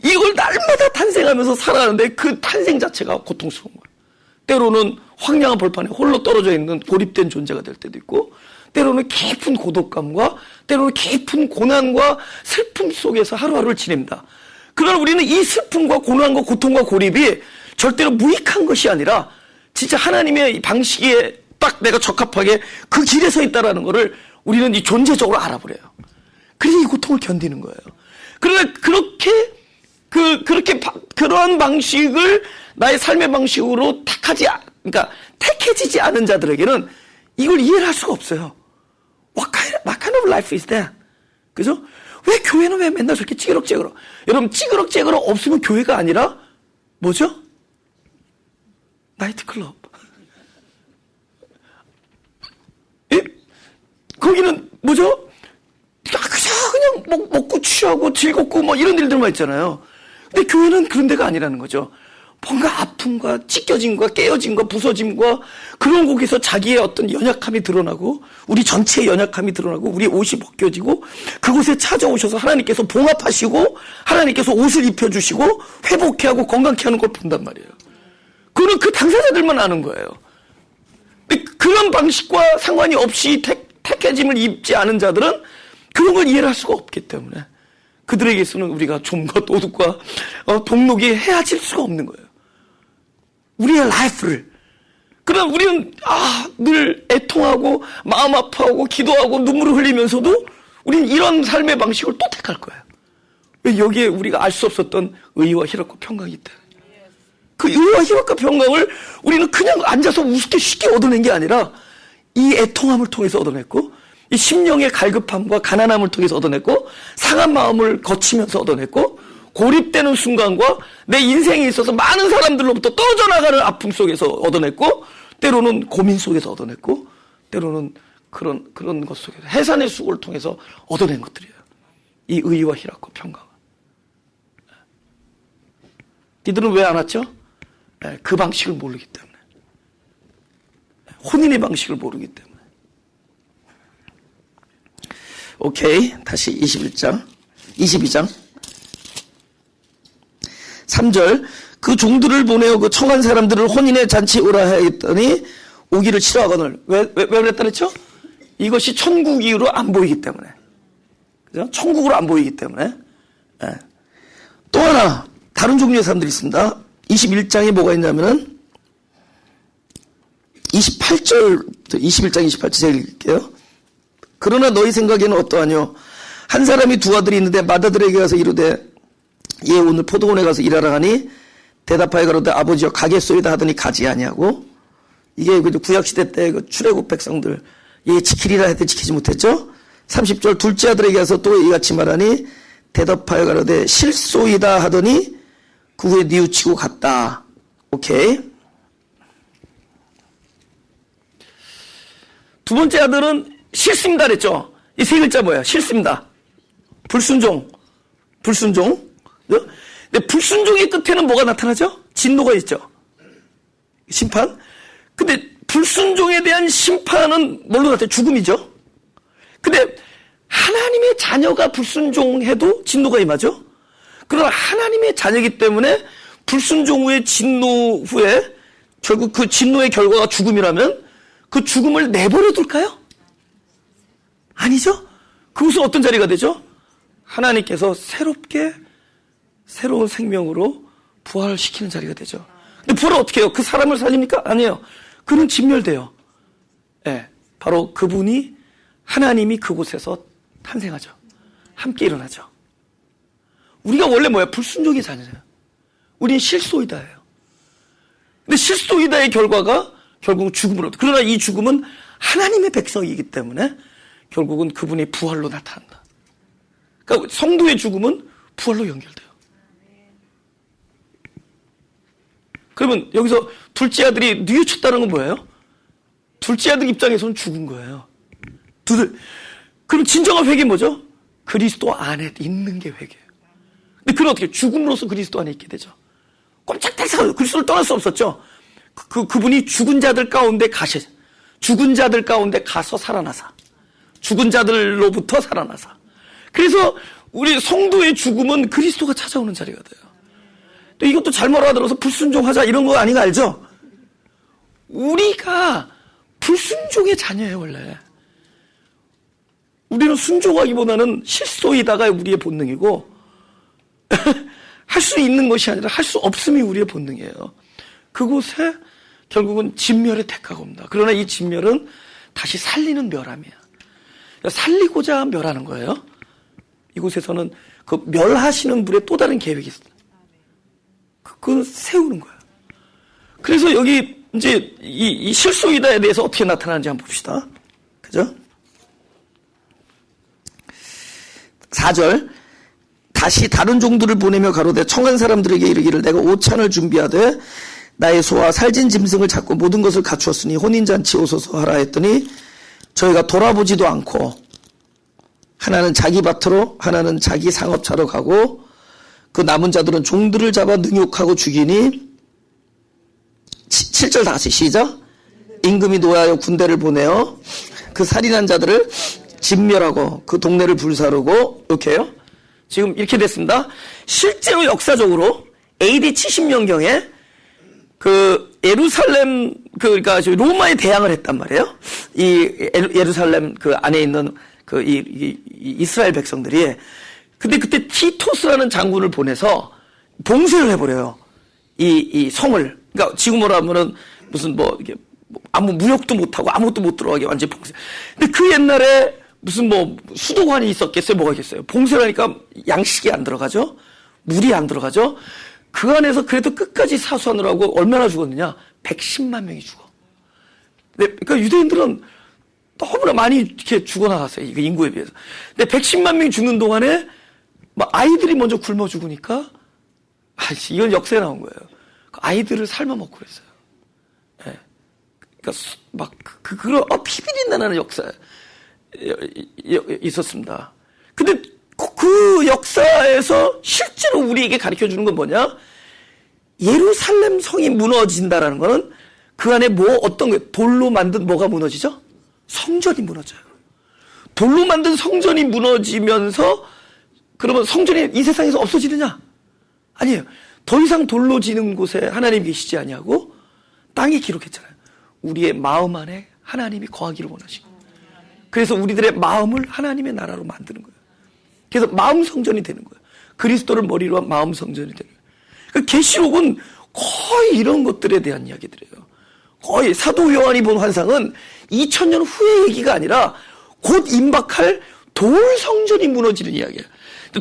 이걸 날마다 탄생하면서 살아가는데 그 탄생 자체가 고통스러운 거예요. 때로는 황량한 벌판에 홀로 떨어져 있는 고립된 존재가 될 때도 있고, 때로는 깊은 고독감과 때로는 깊은 고난과 슬픔 속에서 하루하루를 지냅니다. 그러나 우리는 이 슬픔과 고난과 고통과 고립이 절대로 무익한 것이 아니라 진짜 하나님의 방식에 딱 내가 적합하게 그 길에 서 있다라는 것을 우리는 이 존재적으로 알아버려요. 그래서 이 고통을 견디는 거예요. 그러나 그러한 방식을 나의 삶의 방식으로 택해지지 않은 자들에게는 이걸 이해를 할 수가 없어요. What kind of life is that? 그죠? 왜 교회는 왜 맨날 저렇게 찌그럭찌그럭? 여러분, 찌그럭찌그럭 없으면 교회가 아니라 뭐죠? 나이트클럽. 거기는 뭐죠? 그냥 먹고 취하고 즐겁고 뭐 이런 일들만 있잖아요. 근데 교회는 그런 데가 아니라는 거죠. 뭔가 아픔과 찢겨짐과 깨어짐과 부서짐과 그런 곳에서 자기의 어떤 연약함이 드러나고 우리 전체의 연약함이 드러나고 우리의 옷이 벗겨지고 그곳에 찾아오셔서 하나님께서 봉합하시고 하나님께서 옷을 입혀주시고 회복해 하고 건강케 하는 걸 본단 말이에요. 그거는 그 당사자들만 아는 거예요. 근데 그런 방식과 상관이 없이 택해짐을 입지 않은 자들은 그런 걸 이해를 할 수가 없기 때문에 그들에게서는 우리가 좀과 도둑과 동록이 헤아질 수가 없는 거예요. 우리의 라이프를. 그러나 우리는 늘 애통하고 마음 아파하고 기도하고 눈물을 흘리면서도 우리는 이런 삶의 방식을 또 택할 거예요. 왜? 여기에 우리가 알 수 없었던 의와 희락과 평강이 있다. 그 의와 희락과 평강을 우리는 그냥 앉아서 우습게 쉽게 얻어낸 게 아니라 이 애통함을 통해서 얻어냈고 이 심령의 갈급함과 가난함을 통해서 얻어냈고 상한 마음을 거치면서 얻어냈고 고립되는 순간과 내 인생에 있어서 많은 사람들로부터 떨어져 나가는 아픔 속에서 얻어냈고 때로는 고민 속에서 얻어냈고 때로는 그런 것 속에서 해산의 수고를 통해서 얻어낸 것들이에요. 이 의와 희락과 평강. 이들은 왜 안 왔죠? 그 방식을 모르기 때문에. 혼인의 방식을 모르기 때문에. 오케이. 다시 22장. 3절. 그 종들을 보내어 그 청한 사람들을 혼인의 잔치에 오라 하였더니 오기를 싫어하거늘. 왜 그랬다 그랬죠? 이것이 천국이로 안 보이기 때문에. 그죠? 천국으로 안 보이기 때문에. 또 하나, 다른 종류의 사람들이 있습니다. 21장에 뭐가 있냐면은 21장 28절 제가 읽을게요. 그러나 너희 생각에는 어떠하뇨? 한 사람이 두 아들이 있는데 맏아들에게 가서 이르되 얘 오늘 포도원에 가서 일하라 하니 대답하여 가로되 아버지여 가겠소이다 하더니 가지 아니하고. 이게 구약시대 때 그 출애굽 백성들 얘 지키리라 했더니 지키지 못했죠. 30절 둘째 아들에게 가서 또 이같이 말하니 대답하여 가로되 실소이다 하더니 그 후에 뉘우치고 갔다. 오케이. 두 번째 아들은 싫습니다 그랬죠. 이 세 글자 뭐예요? 싫습니다. 불순종. 근데 불순종의 끝에는 뭐가 나타나죠? 진노가 있죠. 심판. 근데 불순종에 대한 심판은 뭘로 나타나요? 죽음이죠. 근데 하나님의 자녀가 불순종해도 진노가 임하죠. 그러나 하나님의 자녀이기 때문에 불순종 후에 진노 후에 결국 그 진노의 결과가 죽음이라면 그 죽음을 내버려 둘까요? 아니죠. 그것은 어떤 자리가 되죠? 하나님께서 새로운 생명으로 부활시키는 자리가 되죠. 근데 부활을 어떻게 해요? 그 사람을 살립니까? 아니에요. 그는 진멸돼요. 네, 바로 그분이 하나님이 그곳에서 탄생하죠. 함께 일어나죠. 우리가 원래 뭐야? 불순종의 자녀예요. 우리는 실소이다예요. 근데 실소이다의 결과가 결국은 죽음으로. 그러나 이 죽음은 하나님의 백성이기 때문에 결국은 그분의 부활로 나타난다. 그러니까 성도의 죽음은 부활로 연결돼요. 그러면 여기서 둘째 아들이 뉘우쳤다는 건 뭐예요? 둘째 아들 입장에서는 죽은 거예요. 그럼 진정한 회개는 뭐죠? 그리스도 안에 있는 게 회개예요. 근데 그는 어떻게 죽음으로써 그리스도 안에 있게 되죠. 꼼짝달싹 그리스도를 떠날 수 없었죠. 그분이 죽은 자들 가운데 가서 살아나사. 죽은 자들로부터 살아나사. 그래서 우리 성도의 죽음은 그리스도가 찾아오는 자리가 돼요. 또 이것도 잘못 알아들어서 불순종하자 이런 거 아닌 거 알죠? 우리가 불순종의 자녀예요, 원래. 우리는 순종하기보다는 실소이다가 우리의 본능이고, 할 수 있는 것이 아니라 할 수 없음이 우리의 본능이에요. 그곳에 결국은 진멸의 대가가 옵니다. 그러나 이 진멸은 다시 살리는 멸함이에요. 살리고자 멸하는 거예요. 이곳에서는 그 멸하시는 분의 또 다른 계획이 있어요. 그건 세우는 거예요. 그래서 여기 이제 이 실소이다에 대해서 어떻게 나타나는지 한번 봅시다. 그죠? 4절. 다시 다른 종들을 보내며 가로되 청한 사람들에게 이르기를 내가 오찬을 준비하되 나의 소와 살진 짐승을 잡고 모든 것을 갖추었으니 혼인잔치 오소서 하라 했더니 저희가 돌아보지도 않고 하나는 자기 밭으로 하나는 자기 상업차로 가고 그 남은 자들은 종들을 잡아 능욕하고 죽이니 7절 다 같이 시작. 임금이 노하여 군대를 보내어 그 살인한 자들을 진멸하고 그 동네를 불사르고 이렇게요. 지금 이렇게 됐습니다. 실제로 역사적으로 AD 70년경에 그 예루살렘 그러니까 로마에 대항을 했단 말이에요. 이 예루살렘 그 안에 있는 그 이스라엘 백성들이 근데 그때 티토스라는 장군을 보내서 봉쇄를 해버려요. 이 성을. 그러니까 지금으로 하면은 무슨 뭐 이게 아무 무역도 못하고 아무것도 못 들어가게 완전 봉쇄. 근데 그 옛날에 무슨 뭐 수도관이 있었겠어요? 뭐가 있겠어요? 봉쇄를 하니까 양식이 안 들어가죠? 물이 안 들어가죠? 그 안에서 그래도 끝까지 사수하느라고 얼마나 죽었느냐? 110만 명이 죽어. 근데 그러니까 유대인들은 너무나 많이 이렇게 죽어나갔어요. 이 인구에 비해서. 근데 110만 명이 죽는 동안에 막 아이들이 먼저 굶어 죽으니까 이건 역사에 나온 거예요. 아이들을 삶아 먹고 그랬어요. 예. 그러니까 막 그런 피비린내나는 역사 있었습니다. 근데 그 역사에서 실제로 우리에게 가르쳐 주는 건 뭐냐? 예루살렘 성이 무너진다라는 거는 그 안에 뭐 어떤 거 돌로 만든 뭐가 무너지죠? 성전이 무너져요. 돌로 만든 성전이 무너지면서 그러면 성전이 이 세상에서 없어지느냐? 아니에요. 더 이상 돌로 지는 곳에 하나님이 계시지 아니하고 땅에 기록했잖아요. 우리의 마음 안에 하나님이 거하기를 원하시고 그래서 우리들의 마음을 하나님의 나라로 만드는 거예요. 그래서 마음 성전이 되는 거예요. 그리스도를 머리로 한 마음 성전이 되는 거예요. 그러니까 계시록은 거의 이런 것들에 대한 이야기들이에요. 거의 사도 요한이 본 환상은 2000년 후의 얘기가 아니라 곧 임박할 돌 성전이 무너지는 이야기예요.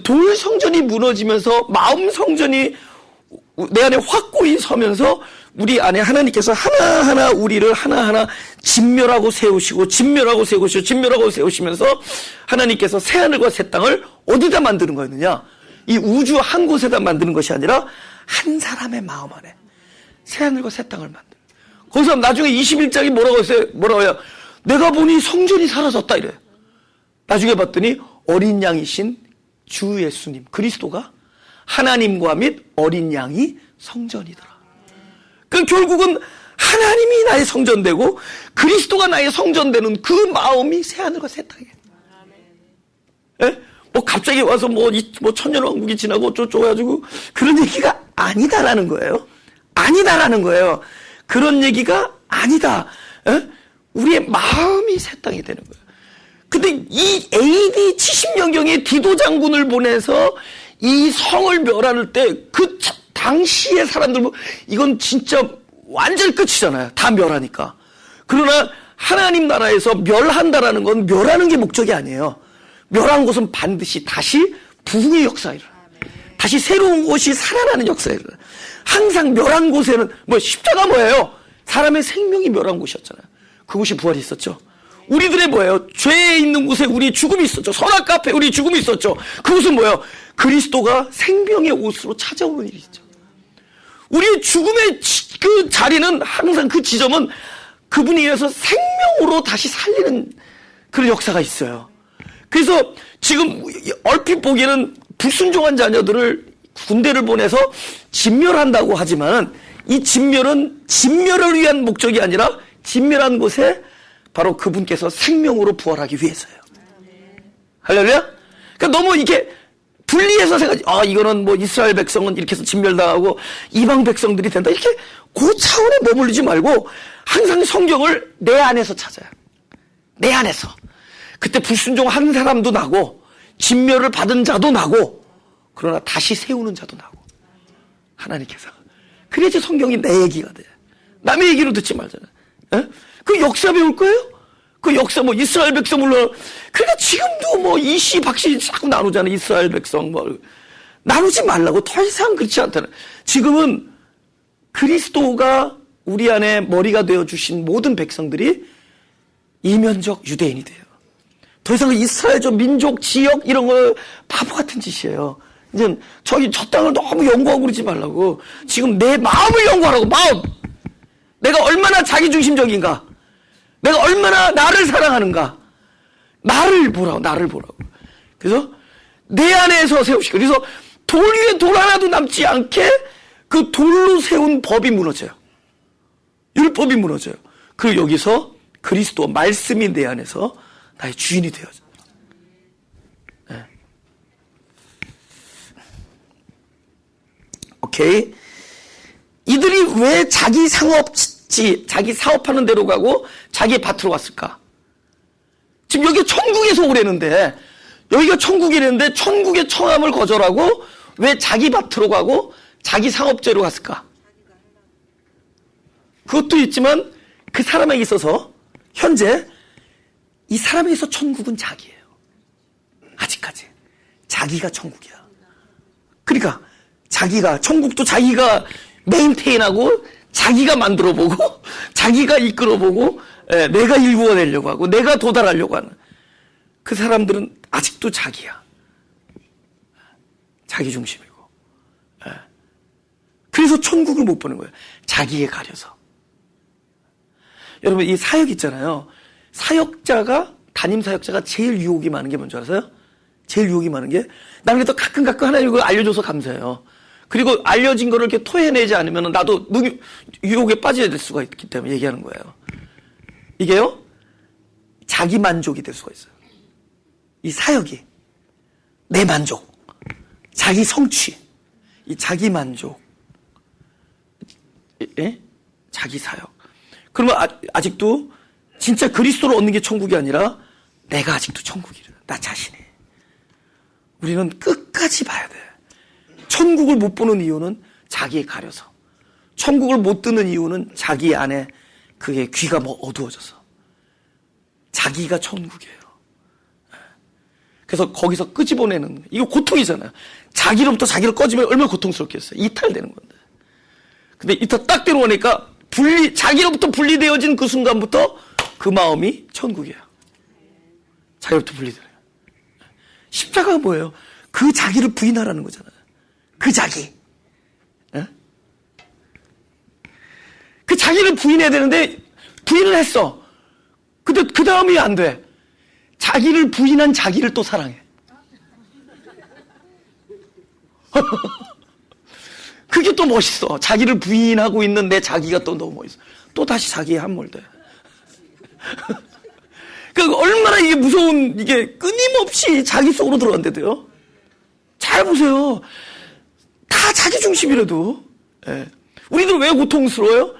돌 성전이 무너지면서 마음 성전이 내 안에 확고히 서면서 우리 안에 하나님께서 하나하나 우리를 하나하나 진멸하고 세우시고 진멸하고 세우시고 진멸하고 세우시면서 하나님께서 새하늘과 새 땅을 어디다 만드는 거였느냐? 이 우주 한 곳에다 만드는 것이 아니라 한 사람의 마음 안에 새하늘과 새 땅을 만드는 거기서 나중에 21장이 뭐라고 했어요? 뭐라고 해요? 내가 보니 성전이 사라졌다 이래요. 나중에 봤더니 어린 양이신 주 예수님 그리스도가 하나님과 및 어린 양이 성전이더라. 그 결국은 하나님이 나의 성전되고 그리스도가 나의 성전되는 그 마음이 새하늘과 새 땅이에요. 예? 뭐 갑자기 와서 뭐 천년왕국이 지나고 어쩌고 해가지고 그런 얘기가 아니다라는 거예요. 아니다라는 거예요. 그런 얘기가 아니다. 예? 우리의 마음이 새 땅이 되는 거예요. 근데 이 AD 70년경에 디도 장군을 보내서 이 성을 멸할 때 그 당시의 사람들 이건 진짜 완전 끝이잖아요. 다 멸하니까. 그러나 하나님 나라에서 멸한다라는 건 멸하는 게 목적이 아니에요. 멸한 것은 반드시 다시 부흥의 역사가 일어나요. 다시 새로운 곳이 살아나는 역사가 일어나요. 항상 멸한 곳에는 십자가 뭐예요? 사람의 생명이 멸한 곳이었잖아요. 그곳이 부활이 있었죠. 우리들의 뭐예요? 죄에 있는 곳에 우리 죽음이 있었죠. 선악 앞에 우리 죽음이 있었죠. 그것은 뭐예요? 그리스도가 생명의 옷으로 찾아오는 일이죠. 우리의 죽음의 그 자리는 항상 그 지점은 그분에 의해서 생명으로 다시 살리는 그런 역사가 있어요. 그래서 지금 얼핏 보기에는 불순종한 자녀들을 군대를 보내서 진멸한다고 하지만 이 진멸은 진멸을 위한 목적이 아니라 진멸한 곳에 바로 그분께서 생명으로 부활하기 위해서예요. 할렐루야? 그러니까 너무 이게 분리해서 생각하지. 이거는 뭐 이스라엘 백성은 이렇게 해서 진멸당하고 이방 백성들이 된다. 이렇게 그 차원에 머물리지 말고 항상 성경을 내 안에서 찾아요. 내 안에서. 그때 불순종한 사람도 나고 진멸을 받은 자도 나고 그러나 다시 세우는 자도 나고 하나님께서. 그래야지 성경이 내 얘기가 돼. 남의 얘기로 듣지 말잖아요. 에? 그 역사 배울 거예요? 그 역사 뭐 이스라엘 백성 물론 그러니까 지금도 뭐 이씨 박씨 자꾸 나누잖아요. 이스라엘 백성 뭐 나누지 말라고. 더 이상 그렇지 않다는. 지금은 그리스도가 우리 안에 머리가 되어 주신 모든 백성들이 이면적 유대인이 돼요. 더 이상 이스라엘적 민족 지역 이런 거 바보 같은 짓이에요. 이제 저 땅을 너무 연구하고 그러지 말라고. 지금 내 마음을 연구하라고. 마음. 내가 얼마나 자기중심적인가. 내가 얼마나 나를 사랑하는가. 나를 보라고. 나를 보라고. 그래서 내 안에서 세우시고. 그래서 돌 위에 돌 하나도 남지 않게 그 돌로 세운 법이 무너져요. 율법이 무너져요. 그리고 여기서 그리스도 말씀이 내 안에서 나의 주인이 되어져요. 네. 오케이. 이들이 왜 자기 자기 사업하는 데로 가고 자기 밭으로 왔을까? 지금 여기 천국에서 오래는데, 여기가 천국이랬는데 천국의 청함을 거절하고 왜 자기 밭으로 가고 자기 상업제로 갔을까? 그것도 있지만 그 사람에게 있어서 현재 이 사람에게 있어서 천국은 자기예요. 아직까지. 자기가 천국이야. 그러니까 자기가, 천국도 자기가 메인테인하고 자기가 만들어보고 자기가 이끌어보고 내가 일구어내려고 하고 내가 도달하려고 하는 그 사람들은 아직도 자기야. 자기 중심이고. 그래서 천국을 못 보는 거예요. 자기에 가려서. 여러분 이 사역 있잖아요. 사역자가, 담임 사역자가 제일 유혹이 많은 게 뭔지 아세요? 제일 유혹이 많은 게, 나는 그래도 가끔 하나님 이걸 알려줘서 감사해요. 그리고 알려진 거를 이렇게 토해내지 않으면 나도 유혹에 빠져야 될 수가 있기 때문에 얘기하는 거예요. 이게요, 자기 만족이 될 수가 있어요. 이 사역이 내 만족, 자기 성취, 이 자기 만족, 예? 자기 사역. 그러면 아직도 진짜 그리스도를 얻는 게 천국이 아니라 내가 아직도 천국이래. 나 자신이. 우리는 끝까지 봐야 돼. 천국을 못 보는 이유는 자기에 가려서. 천국을 못 듣는 이유는 자기 안에 그게 귀가 뭐 어두워져서. 자기가 천국이에요. 그래서 거기서 끄집어내는, 이거 고통이잖아요. 자기로부터 자기를 꺼지면 얼마나 고통스럽겠어요. 이탈되는 건데. 근데 이탈 딱 데려오니까 자기로부터 분리되어진 그 순간부터 그 마음이 천국이에요. 자기로부터 분리되어요. 십자가가 뭐예요? 그 자기를 부인하라는 거잖아요. 그 자기. 에? 그 자기를 부인해야 되는데 부인을 했어. 근데 그 다음이 안 돼. 자기를 부인한 자기를 또 사랑해. 그게 또 멋있어. 자기를 부인하고 있는 내 자기가 또 너무 멋있어. 또 다시 자기에 함몰돼. 그러니까 얼마나 이게 무서운, 이게 끊임없이 자기 속으로 들어간대도요. 잘 보세요. 다 자기 중심이라도. 예. 우리들 왜 고통스러워요?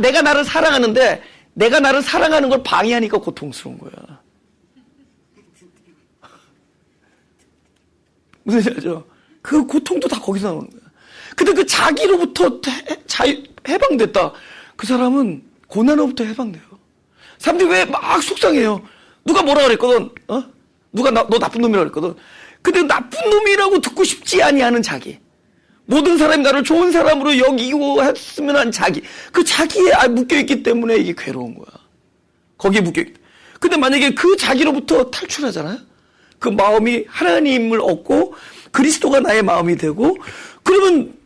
내가 나를 사랑하는데 내가 나를 사랑하는 걸 방해하니까 고통스러운 거야. 무슨 얘기죠? 그 고통도 다 거기서 나오는 거야. 근데 그 자기로부터 해방됐다. 그 사람은 고난으로부터 해방돼요. 사람들이 왜 막 속상해요? 누가 뭐라 그랬거든? 누가 너 나쁜 놈이라고 그랬거든? 근데 나쁜 놈이라고 듣고 싶지 아니하는 자기. 모든 사람이 나를 좋은 사람으로 여기고 했으면 한 자기. 그 자기에 묶여있기 때문에 이게 괴로운 거야. 거기에 묶여있기. 근데 만약에 그 자기로부터 탈출하잖아요? 그 마음이 하나님을 얻고 그리스도가 나의 마음이 되고, 그러면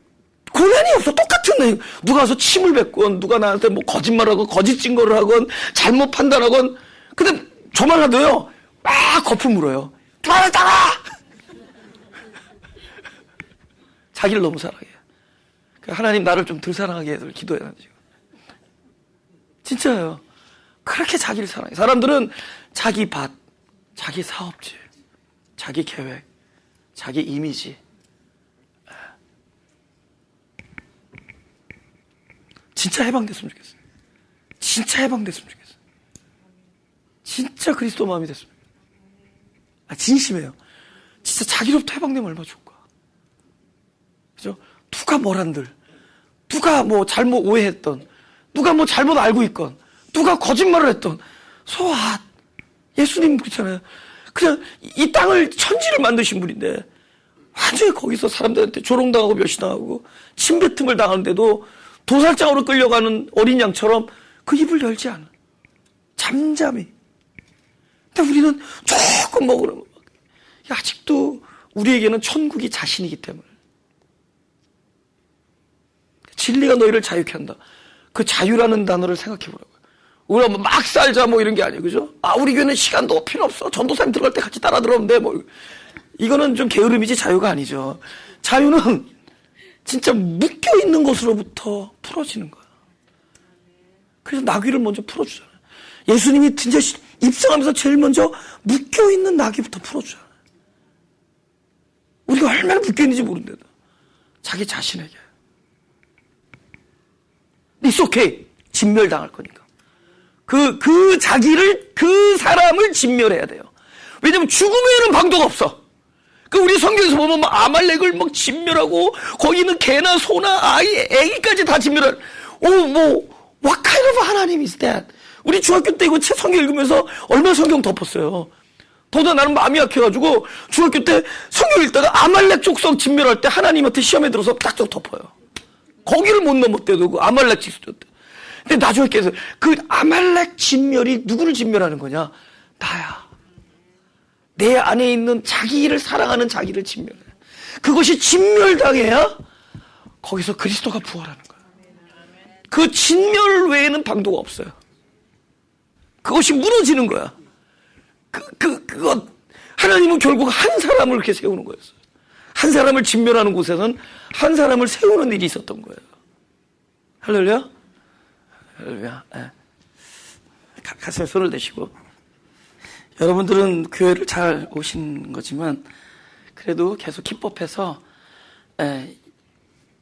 고난이 없어. 똑같은, 누가 와서 침을 뱉건, 누가 나한테 뭐 거짓말하건, 거짓 증거를 하건, 잘못 판단하건, 근데 저만 하도요, 막 거품 물어요. 나라! 자기를 너무 사랑해. 하나님 나를 좀 덜 사랑하게 해서 기도해야 되는 지금. 진짜예요. 그렇게 자기를 사랑해. 사람들은 자기 밭, 자기 사업지, 자기 계획, 자기 이미지. 진짜 해방됐으면 좋겠어요. 진짜 해방됐으면 좋겠어요. 진짜 그리스도 마음이 됐으면 좋겠어요. 진심이에요. 진짜 자기로부터 해방되면 얼마나 좋을까. 그죠? 누가 뭘 한들, 누가 뭐 잘못 오해했던, 누가 뭐 잘못 알고 있건, 누가 거짓말을 했던, so what? 예수님 그렇잖아요. 그냥 이 땅을 천지를 만드신 분인데 완전히 거기서 사람들한테 조롱당하고 멸시당하고 침뱉음을 당하는데도 도살장으로 끌려가는 어린 양처럼 그 입을 열지 않아. 잠잠히. 근데 우리는 조금 먹으면 아직도 우리에게는 천국이 자신이기 때문에. 진리가 너희를 자유케 한다. 그 자유라는 단어를 생각해 보라고요. 우리가 뭐 막 살자 뭐 이런 게 아니에요. 그죠? 우리 교회는 시간도 필요 없어. 전도사님 들어갈 때 같이 따라 들어오면 돼. 뭐. 이거는 좀 게으름이지 자유가 아니죠. 자유는 진짜 묶여있는 것으로부터 풀어지는 거야. 그래서 나귀를 먼저 풀어주잖아요. 예수님이 진짜 입성하면서 제일 먼저 묶여있는 나귀부터 풀어주잖아요. 우리가 얼마나 묶여있는지 모르는데도 자기 자신에게. It's okay. 진멸당할 거니까. 그 자기를, 그 사람을 진멸해야 돼요. 왜냐면 죽음에는 방도가 없어. 우리 성경에서 보면 막 아말렉을 막 진멸하고, 거기 있는 개나 소나 아이, 애기까지 다 진멸하는, what kind of 하나님 is that? 우리 중학교 때 이거 성경 읽으면서 얼마나 성경 덮었어요. 더구나 나는 마음이 약해가지고, 중학교 때 성경 읽다가 아말렉 족속 진멸할 때 하나님한테 시험에 들어서 딱딱 덮어요. 거기를 못 넘었대도 그 아말렉 지수였대. 근데 나중에 깨서 그 아말렉 진멸이 누구를 진멸하는 거냐? 나야. 내 안에 있는 자기를 사랑하는 자기를 진멸해. 그것이 진멸당해야 거기서 그리스도가 부활하는 거야. 그 진멸 외에는 방도가 없어요. 그것이 무너지는 거야. 그것 하나님은 결국 한 사람을 이렇게 세우는 거였어요. 한 사람을 진멸하는 곳에서는 한 사람을 세우는 일이 있었던 거예요. 할렐루야? 할렐루야. 네. 가슴에 손을 대시고. 여러분들은 교회를 잘 오신 거지만 그래도 계속 기법해서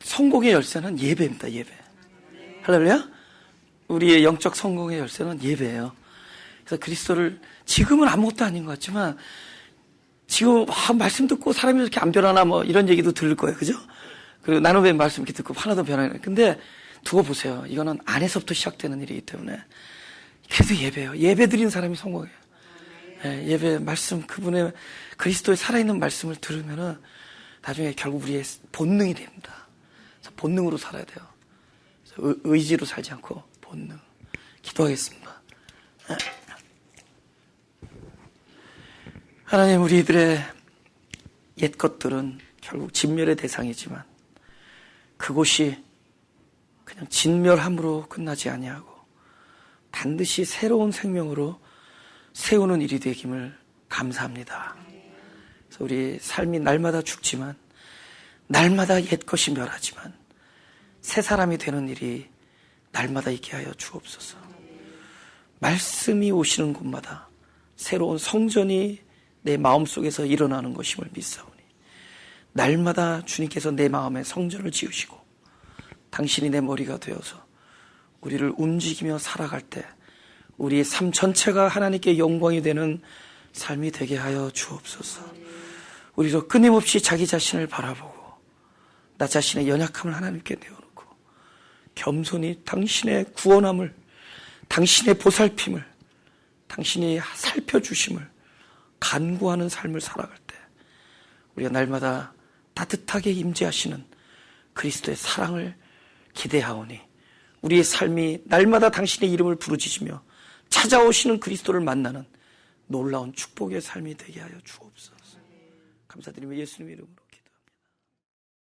성공의 열쇠는 예배입니다. 예배. 할렐루야? 우리의 영적 성공의 열쇠는 예배예요. 그래서 그리스도를 지금은 아무것도 아닌 것 같지만 지금 말씀 듣고 사람이 이렇게 안 변하나 뭐 이런 얘기도 들을 거예요. 그죠? 그리고 나눔의 말씀 이렇게 듣고 하나도 변하지 않아요. 근데 두고 보세요. 이거는 안에서부터 시작되는 일이기 때문에 그래도 예배예요. 예배 드리는 사람이 성공해요. 예배 말씀 그분의 그리스도의 살아있는 말씀을 들으면은 나중에 결국 우리의 본능이 됩니다. 그래서 본능으로 살아야 돼요. 의지로 살지 않고 본능. 기도하겠습니다. 하나님, 우리들의 옛 것들은 결국 진멸의 대상이지만 그곳이 그냥 진멸함으로 끝나지 아니하고 반드시 새로운 생명으로 세우는 일이 되김을 감사합니다. 그래서 우리 삶이 날마다 죽지만 날마다 옛 것이 멸하지만 새 사람이 되는 일이 날마다 있게 하여 주옵소서. 말씀이 오시는 곳마다 새로운 성전이 내 마음속에서 일어나는 것임을 믿사오니 날마다 주님께서 내 마음에 성전을 지으시고 당신이 내 머리가 되어서 우리를 움직이며 살아갈 때 우리의 삶 전체가 하나님께 영광이 되는 삶이 되게 하여 주옵소서. 우리도 끊임없이 자기 자신을 바라보고 나 자신의 연약함을 하나님께 내어놓고 겸손히 당신의 구원함을, 당신의 보살핌을, 당신이 살펴주심을 간구하는 삶을 살아갈 때 우리가 날마다 따뜻하게 임재하시는 그리스도의 사랑을 기대하오니 우리의 삶이 날마다 당신의 이름을 부르짖으며 찾아오시는 그리스도를 만나는 놀라운 축복의 삶이 되게 하여 주옵소서. 감사드리며 예수님의 이름으로